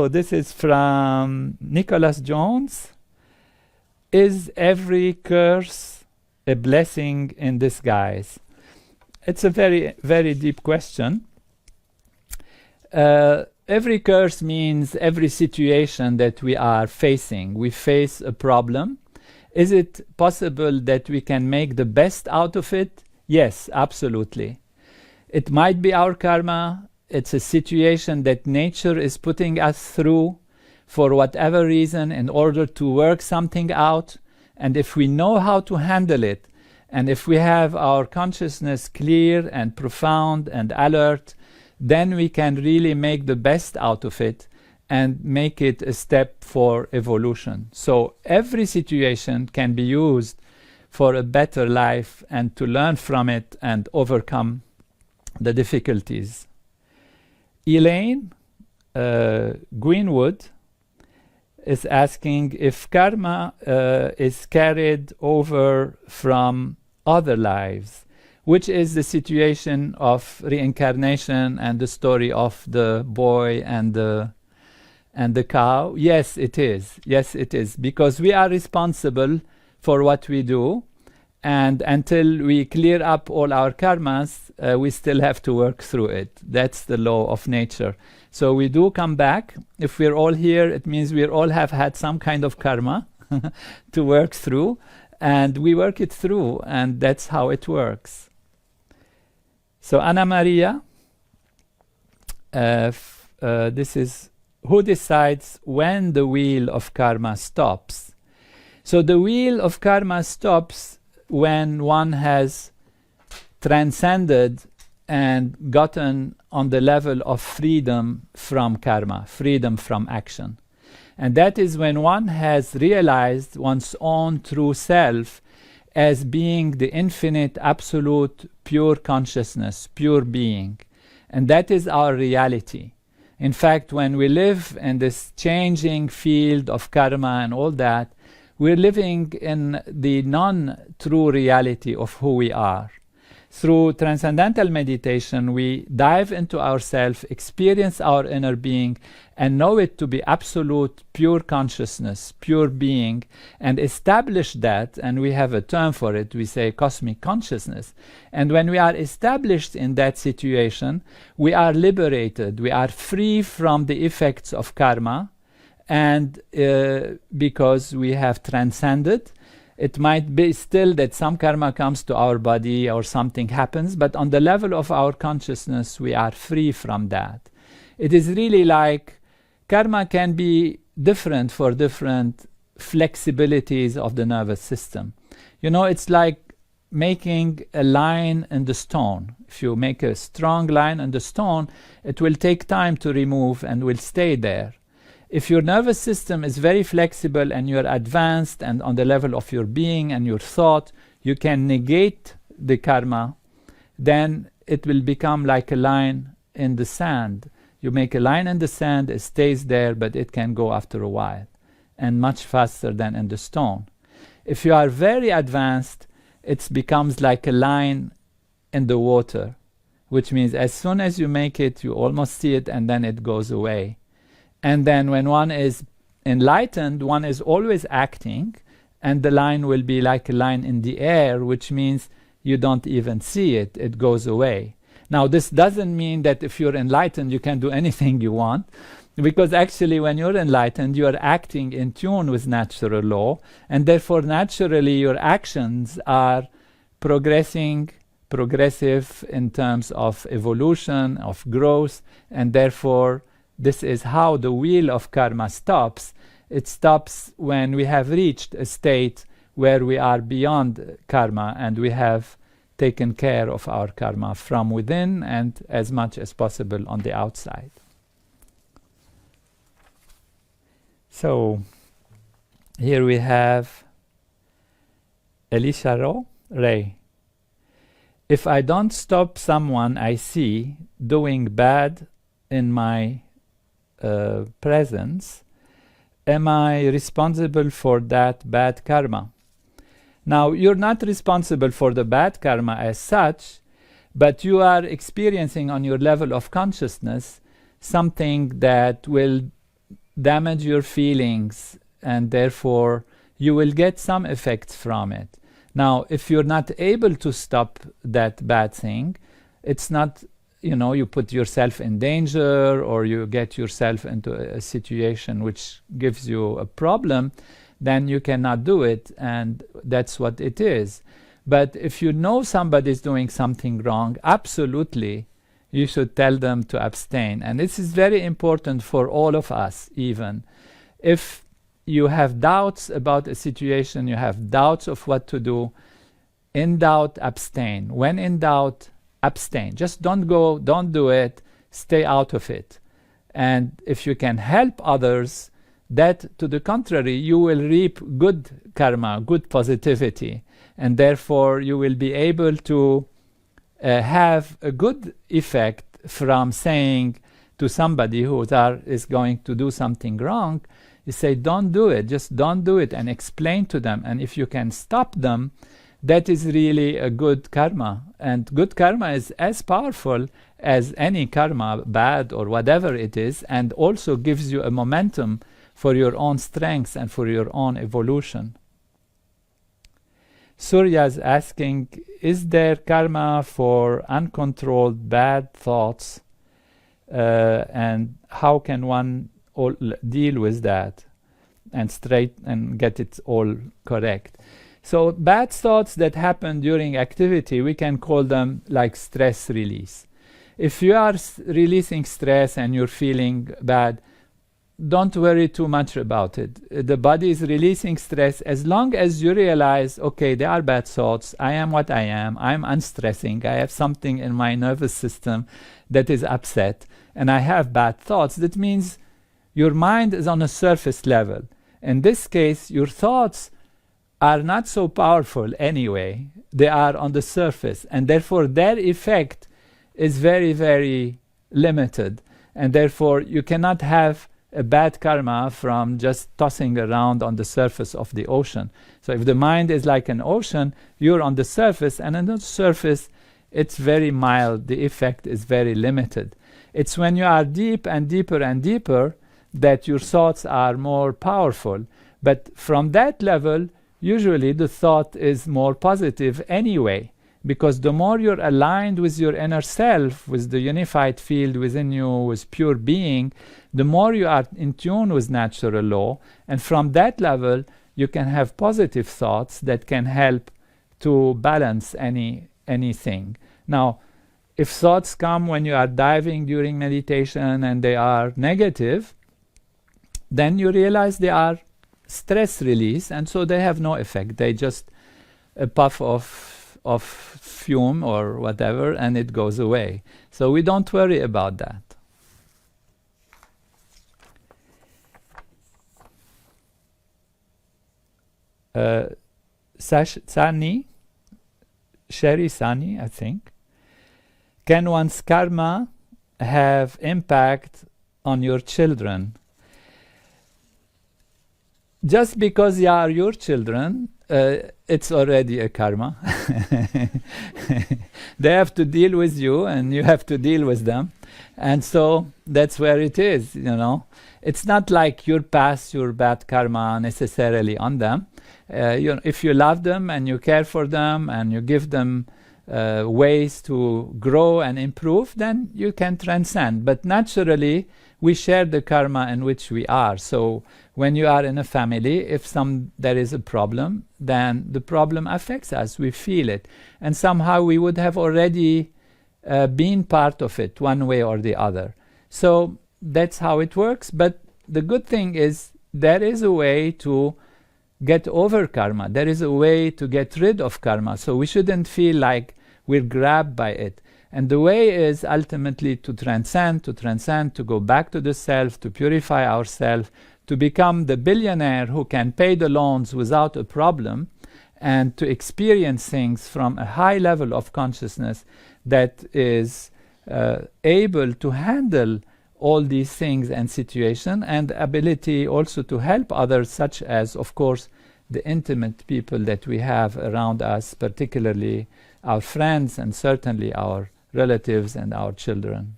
So this is from Nicholas Jones. Is every curse a blessing in disguise? It's a very, very deep question. Every curse means every situation that we are facing. We face a problem. Is it possible that we can make the best out of it? Yes, absolutely. It might be our karma. It's a situation that nature is putting us through for whatever reason in order to work something out. And if we know how to handle it, and if we have our consciousness clear and profound and alert, then we can really make the best out of it and make it a step for evolution. So every situation can be used for a better life and to learn from it and overcome the difficulties. Elaine Greenwood is asking if karma is carried over from other lives, which is the situation of reincarnation and the story of the boy and the cow. Yes, it is. Yes, it is. Because we are responsible for what we do. And until we clear up all our karmas, we still have to work through it. That's the law of nature. So we do come back. If we're all here, it means we all have had some kind of karma to work through. And we work it through. And that's how it works. So Anna Maria, this is who decides when the wheel of karma stops. So the wheel of karma stops when one has transcended and gotten on the level of freedom from karma, freedom from action. And that is when one has realized one's own true self as being the infinite, absolute, pure consciousness, pure being. And that is our reality. In fact, when we live in this changing field of karma and all that, we're living in the non-true reality of who we are. Through transcendental meditation, we dive into ourselves, experience our inner being, and know it to be absolute, pure consciousness, pure being, and establish that, and we have a term for it, we say cosmic consciousness. And when we are established in that situation, we are liberated, we are free from the effects of karma, and because we have transcended. It might be still that some karma comes to our body or something happens, but on the level of our consciousness, we are free from that. It is really like karma can be different for different flexibilities of the nervous system. You know, it's like making a line in the stone. If you make a strong line in the stone, it will take time to remove and will stay there. If your nervous system is very flexible and you're advanced and on the level of your being and your thought, you can negate the karma, then it will become like a line in the sand. You make a line in the sand, it stays there, but it can go after a while and much faster than in the stone. If you are very advanced, it becomes like a line in the water, which means as soon as you make it, you almost see it and then it goes away. And then when one is enlightened, one is always acting, and the line will be like a line in the air, which means you don't even see it, it goes away. Now, this doesn't mean that if you're enlightened, you can do anything you want, because actually when you're enlightened, you're acting in tune with natural law, and therefore naturally your actions are progressive in terms of evolution, of growth, and therefore this is how the wheel of karma stops. It stops when we have reached a state where we are beyond karma and we have taken care of our karma from within and as much as possible on the outside. So here we have Elisha Ray. If I don't stop someone I see doing bad in my presence, am I responsible for that bad karma? Now, you're not responsible for the bad karma as such, but you are experiencing on your level of consciousness something that will damage your feelings, and therefore you will get some effects from it. Now, if you're not able to stop that bad thing, it's not, you put yourself in danger or you get yourself into a situation which gives you a problem, then you cannot do it, and that's what it is. But if you know somebody is doing something wrong, absolutely, you should tell them to abstain. And this is very important for all of us, even. If you have doubts about a situation, you have doubts of what to do, in doubt, abstain. When in doubt, abstain. Just don't do it, stay out of it. And if you can help others, that, to the contrary, you will reap good karma, good positivity, and therefore you will be able to have a good effect from saying to somebody who is going to do something wrong, you say, don't do it, just don't do it, and explain to them. And if you can stop them, that is really a good karma. And good karma is as powerful as any karma, bad or whatever it is, and also gives you a momentum for your own strengths and for your own evolution. Surya is asking, is there karma for uncontrolled bad thoughts? And how can one deal with that and get it all correct? So bad thoughts that happen during activity, we can call them like stress release. If you are releasing stress and you're feeling bad, don't worry too much about it. The body is releasing stress as long as you realize, okay, they are bad thoughts. I am what I am. I'm unstressing. I have something in my nervous system that is upset, and I have bad thoughts. That means your mind is on a surface level. In this case, your thoughts are not so powerful anyway. They are on the surface, and therefore their effect is very, very limited. And therefore you cannot have a bad karma from just tossing around on the surface of the ocean. So if the mind is like an ocean, you're on the surface, and on the surface it's very mild, the effect is very limited. It's when you are deep and deeper and deeper that your thoughts are more powerful. But from that level, usually the thought is more positive anyway, because the more you're aligned with your inner self, with the unified field within you, with pure being, the more you are in tune with natural law, and from that level you can have positive thoughts that can help to balance anything. Now, if thoughts come when you are diving during meditation and they are negative, then you realize they are stress release, and so they have no effect. They just a puff of fume or whatever, and it goes away. So we don't worry about that. Sherry Sani, I think. Can one's karma have impact on your children? Just because they are your children, it's already a karma. They have to deal with you, and you have to deal with them. And so that's where it is, It's not like you pass your bad karma necessarily on them. If you love them and you care for them and you give them ways to grow and improve, then you can transcend. But naturally, we share the karma in which we are. So when you are in a family, if there is a problem, then the problem affects us. We feel it. And somehow we would have already been part of it one way or the other. So that's how it works. But the good thing is there is a way to get over karma. There is a way to get rid of karma. So we shouldn't feel like we're grabbed by it. And the way is ultimately to transcend, to go back to the self, to purify ourselves, to become the billionaire who can pay the loans without a problem, and to experience things from a high level of consciousness that is able to handle all these things and situations, and ability also to help others, such as, of course, the intimate people that we have around us, particularly our friends and certainly our relatives and our children.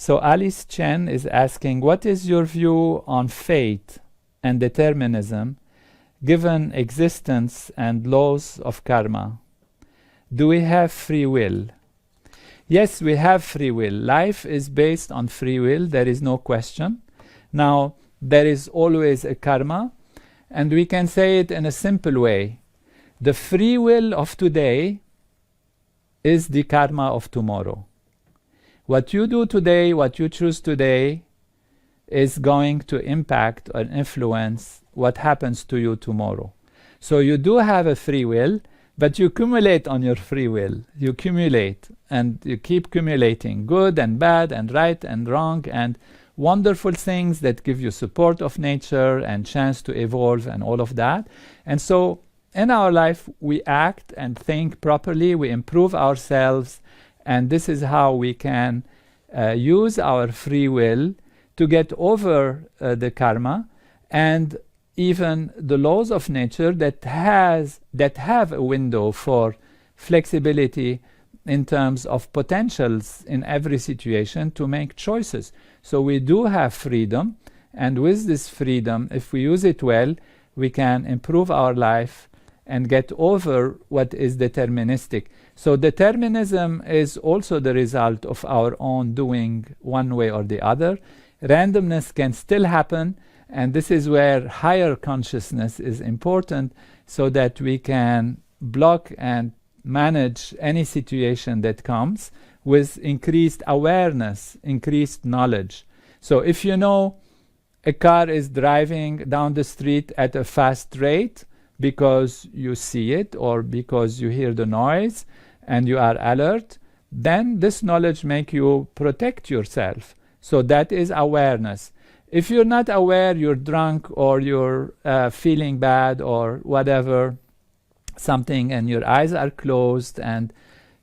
So Alice Chen is asking, what is your view on fate and determinism given existence and laws of karma? Do we have free will? Yes, we have free will. Life is based on free will, there is no question. Now, there is always a karma, and we can say it in a simple way. The free will of today is the karma of tomorrow. What you do today, what you choose today, is going to impact or influence what happens to you tomorrow. So you do have a free will, but you accumulate on your free will. You accumulate, and you keep accumulating good and bad and right and wrong and wonderful things that give you support of nature and chance to evolve and all of that. And so in our life, we act and think properly, we improve ourselves, and this is how we can use our free will to get over the karma and even the laws of nature that have a window for flexibility in terms of potentials in every situation to make choices. So we do have freedom, and with this freedom, if we use it well, we can improve our life and get over what is deterministic. So determinism is also the result of our own doing one way or the other. Randomness can still happen, and this is where higher consciousness is important, so that we can block and manage any situation that comes with increased awareness, increased knowledge. So if you know a car is driving down the street at a fast rate because you see it or because you hear the noise and you are alert, then this knowledge makes you protect yourself. So that is awareness. If you're not aware, you're drunk or you're feeling bad or whatever, something, and your eyes are closed, and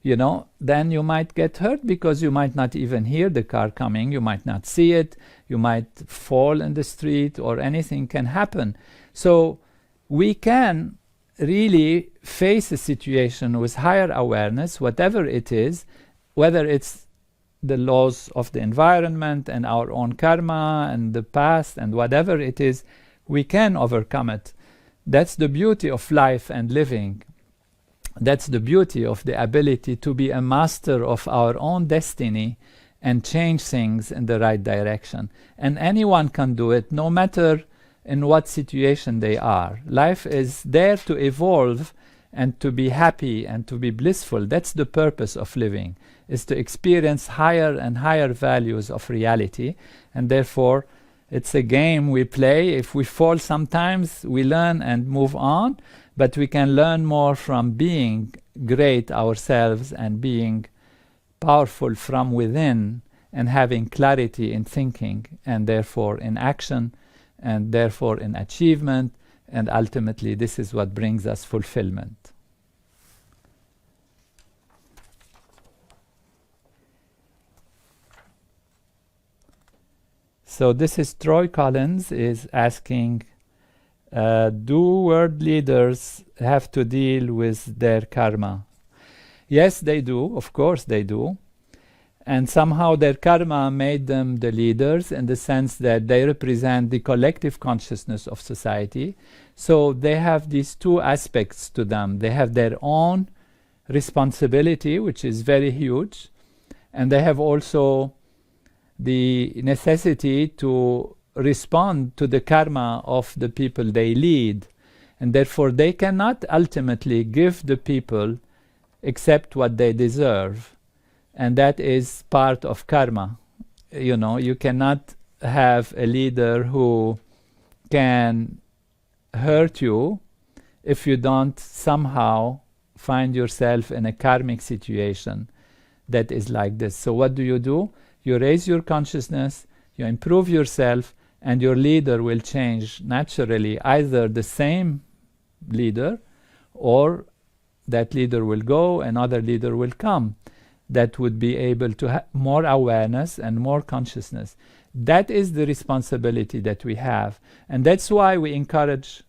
then you might get hurt because you might not even hear the car coming, you might not see it, you might fall in the street, or anything can happen. So we can really face a situation with higher awareness, whatever it is, whether it's the laws of the environment and our own karma and the past and whatever it is, we can overcome it. That's the beauty of life and living. That's the beauty of the ability to be a master of our own destiny and change things in the right direction. And anyone can do it, no matter in what situation they are. Life is there to evolve and to be happy and to be blissful. That's the purpose of living, is to experience higher and higher values of reality. And therefore, it's a game we play. If we fall sometimes, we learn and move on, but we can learn more from being great ourselves and being powerful from within and having clarity in thinking, and therefore in action, and therefore in achievement, and ultimately this is what brings us fulfillment. So this is Troy Collins is asking, do world leaders have to deal with their karma? Yes, they do. Of course they do. And somehow their karma made them the leaders in the sense that they represent the collective consciousness of society. So they have these two aspects to them. They have their own responsibility, which is very huge, and they have also the necessity to respond to the karma of the people they lead, and therefore they cannot ultimately give the people except what they deserve, and that is part of karma. You cannot have a leader who can hurt you if you don't somehow find yourself in a karmic situation that is like this. So what do? You raise your consciousness, you improve yourself, and your leader will change naturally, either the same leader or that leader will go, another leader will come that would be able to have more awareness and more consciousness. That is the responsibility that we have. And that's why we encourage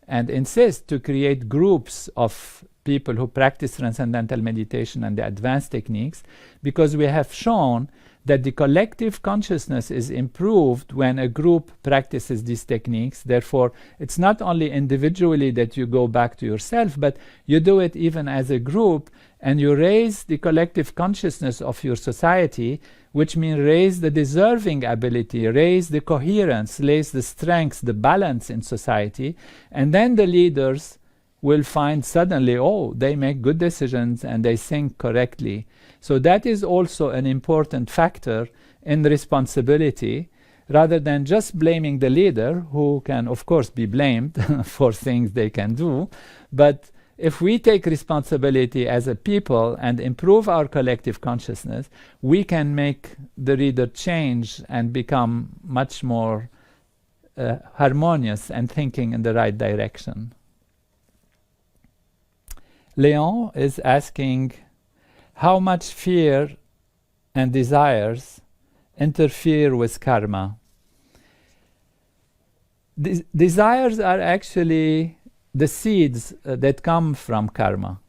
and insist to create groups of people who practice transcendental meditation and the advanced techniques, because we have shown that the collective consciousness is improved when a group practices these techniques. Therefore, it's not only individually that you go back to yourself, but you do it even as a group, and you raise the collective consciousness of your society, which means raise the deserving ability, raise the coherence, raise the strength, the balance in society, and then the leaders will find suddenly, oh, they make good decisions and they think correctly. So that is also an important factor in responsibility, rather than just blaming the leader, who can, of course, be blamed for things they can do. But if we take responsibility as a people and improve our collective consciousness, we can make the leader change and become much more harmonious and thinking in the right direction. Leon is asking how much fear and desires interfere with karma. Desires are actually the seeds that come from karma.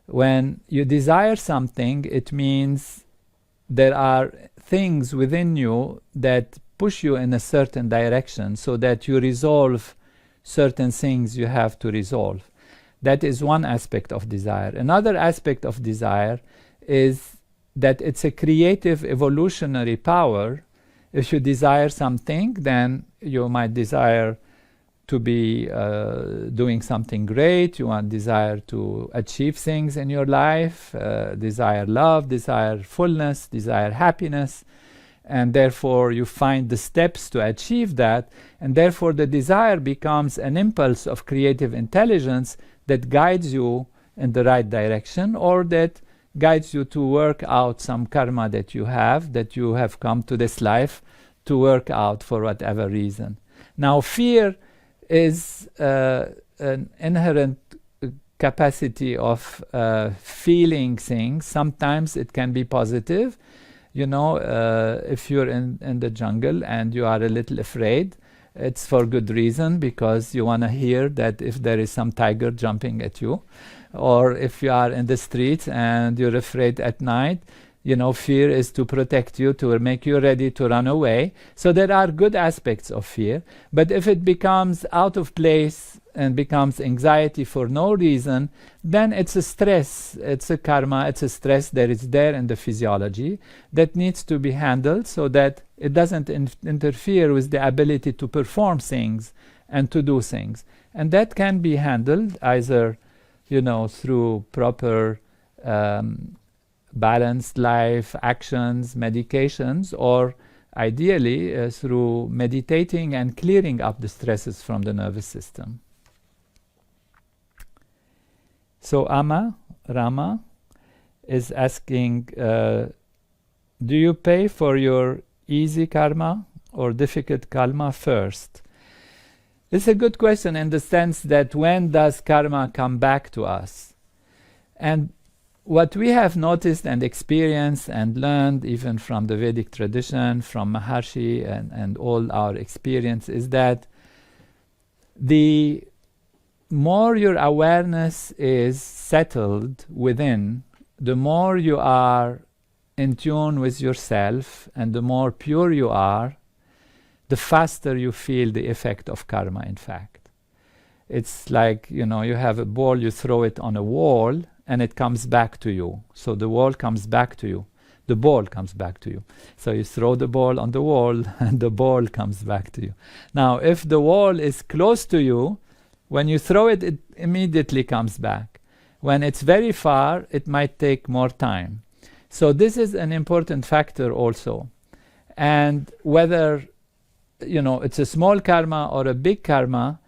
When you desire something, it means there are things within you that push you in a certain direction so that you resolve certain things you have to resolve. That is one aspect of desire. Another aspect of desire is that it's a creative evolutionary power. If you desire something, then you might desire to be doing something great. You want desire to achieve things in your life, desire love, desire fullness, desire happiness. And therefore you find the steps to achieve that. And therefore the desire becomes an impulse of creative intelligence that guides you in the right direction, or that guides you to work out some karma that you have come to this life to work out for whatever reason. Now, fear is an inherent capacity of feeling things. Sometimes it can be positive. You know, if you're in the jungle and you are a little afraid, it's for good reason, because you want to hear that if there is some tiger jumping at you. Or if you are in the streets and you're afraid at night, you know, fear is to protect you, to make you ready to run away. So there are good aspects of fear. But if it becomes out of place and becomes anxiety for no reason, then it's a stress, it's a karma, it's a stress that is there in the physiology that needs to be handled so that it doesn't interfere with the ability to perform things and to do things. And that can be handled either, you know, through proper balanced life actions, medications, or ideally through meditating and clearing up the stresses from the nervous system. So Rama is asking, do you pay for your easy karma or difficult karma first? It's a good question in the sense that when does karma come back to us? And what we have noticed and experienced and learned even from the Vedic tradition, from Maharshi and all our experience, is that the more your awareness is settled within, the more you are in tune with yourself and the more pure you are, the faster you feel the effect of karma, in fact. It's like, you know, you have a ball, you throw it on a wall, and it comes back to you. So the wall comes back to you. The ball comes back to you. So you throw the ball on the wall, and the ball comes back to you. Now, if the wall is close to you, when you throw it, it immediately comes back. When it's very far, it might take more time. So this is an important factor also. And whether, you know, it's a small karma or a big karma,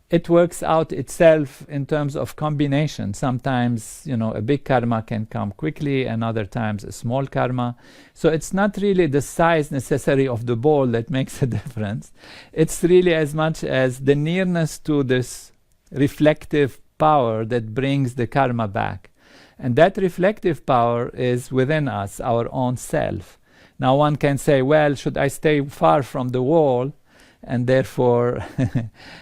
it works out itself in terms of combination. Sometimes, you know, a big karma can come quickly, and other times a small karma. So it's not really the size necessary of the ball that makes a difference. It's really as much as the nearness to this reflective power that brings the karma back. And that reflective power is within us, our own self. Now one can say, well, should I stay far from the wall and therefore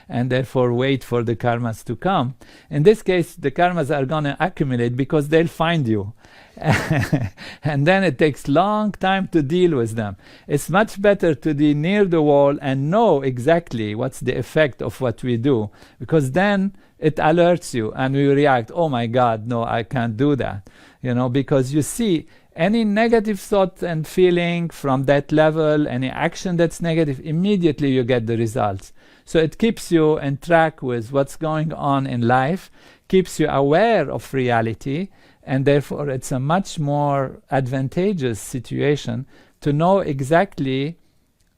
and therefore wait for the karmas to come. In this case, the karmas are going to accumulate because they'll find you. And then it takes long time to deal with them. It's much better to be near the wall and know exactly what's the effect of what we do, because then it alerts you and we react, oh my God, no, I can't do that. Because you see, any negative thought and feeling from that level, any action that's negative, immediately you get the results. So it keeps you in track with what's going on in life, keeps you aware of reality, and therefore it's a much more advantageous situation to know exactly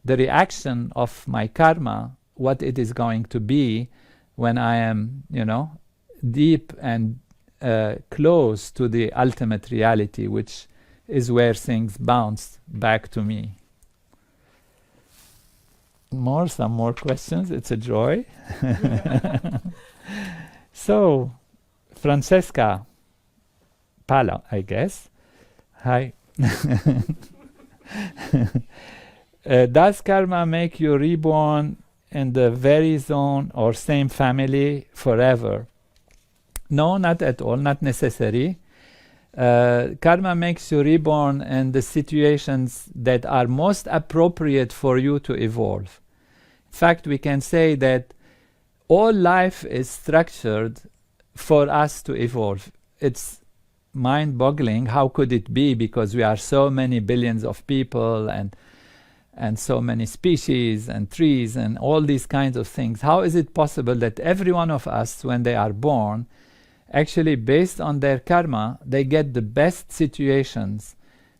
the reaction of my karma, what it is going to be when I am, deep and close to the ultimate reality, which is where things bounce back to me. Some more questions. It's a joy. So, Francesca Pala, I guess. Hi. Does karma make you reborn in the very zone or same family forever? No, not at all, not necessary. Karma makes you reborn in the situations that are most appropriate for you to evolve. In fact, we can say that all life is structured for us to evolve. It's mind-boggling. How could it be? Because we are so many billions of people and so many species and trees and all these kinds of things. How is it possible that every one of us, when they are born, actually based on their karma, they get the best situations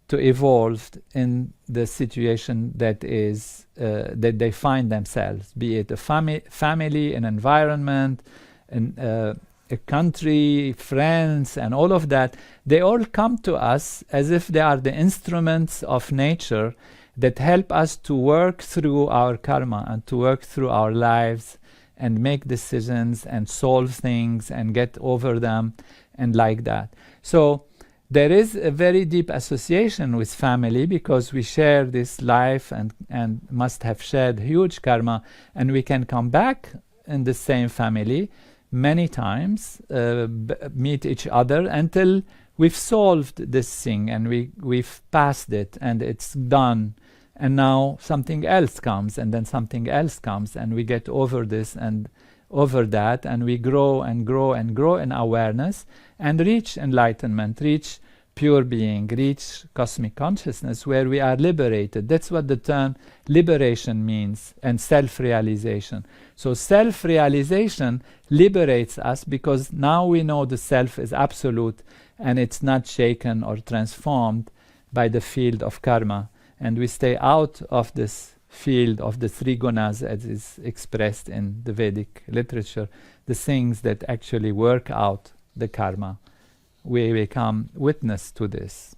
to evolve in the situation that is that they find themselves, be it a family, an environment, a country, friends, and all of that. They all come to us as if they are the instruments of nature that help us to work through our karma and to work through our lives and make decisions and solve things and get over them and like that. So there is a very deep association with family because we share this life and must have shared huge karma, and we can come back in the same family many times, meet each other until we've solved this thing and we've passed it and it's done. And now something else comes, and then something else comes, and we get over this and over that, and we grow and grow and grow in awareness and reach enlightenment, reach pure being, reach cosmic consciousness, where we are liberated. That's what the term liberation means, and self-realization. So self-realization liberates us because now we know the self is absolute and it's not shaken or transformed by the field of karma. And we stay out of this field of the three gunas as is expressed in the Vedic literature, the things that actually work out the karma. We become witness to this.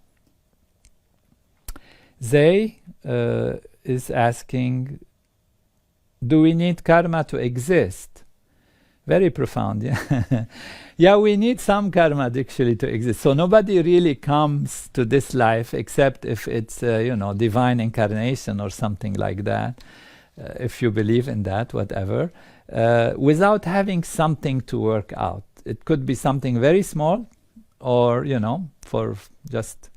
Zay is asking, do we need karma to exist? Very profound, yeah. Yeah, we need some karma actually to exist. So nobody really comes to this life except if it's, divine incarnation or something like that, if you believe in that, whatever, without having something to work out. It could be something very small or, for just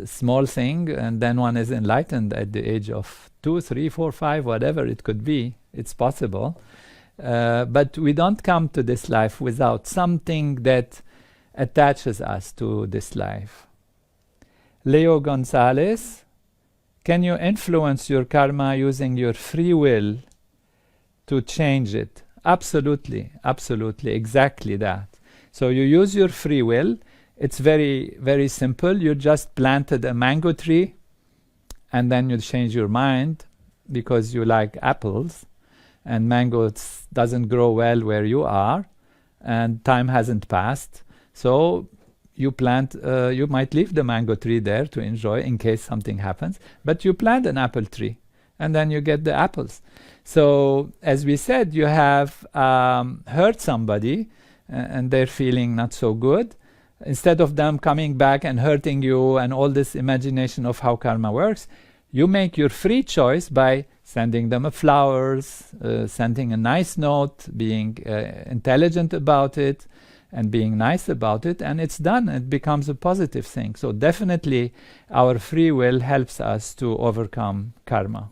small thing, and then one is enlightened at the age of 2, 3, 4, 5, whatever it could be. It's possible. But we don't come to this life without something that attaches us to this life. Leo Gonzalez, can you influence your karma using your free will to change it? Absolutely, absolutely, exactly that. So you use your free will. It's very, very simple. You just planted a mango tree and then you change your mind because you like apples. And mango doesn't grow well where you are, and time hasn't passed. So you plant, you might leave the mango tree there to enjoy in case something happens, but you plant an apple tree, and then you get the apples. So as we said, you have hurt somebody, and they're feeling not so good. Instead of them coming back and hurting you and all this imagination of how karma works, you make your free choice by sending them flowers, sending a nice note, being intelligent about it, and being nice about it, and it's done. It becomes a positive thing. So definitely our free will helps us to overcome karma.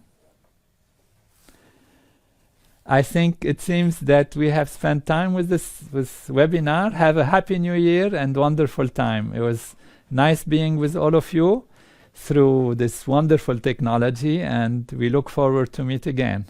I think it seems that we have spent time with this webinar. Have a happy new year and wonderful time. It was nice being with all of you through this wonderful technology, and we look forward to meet again.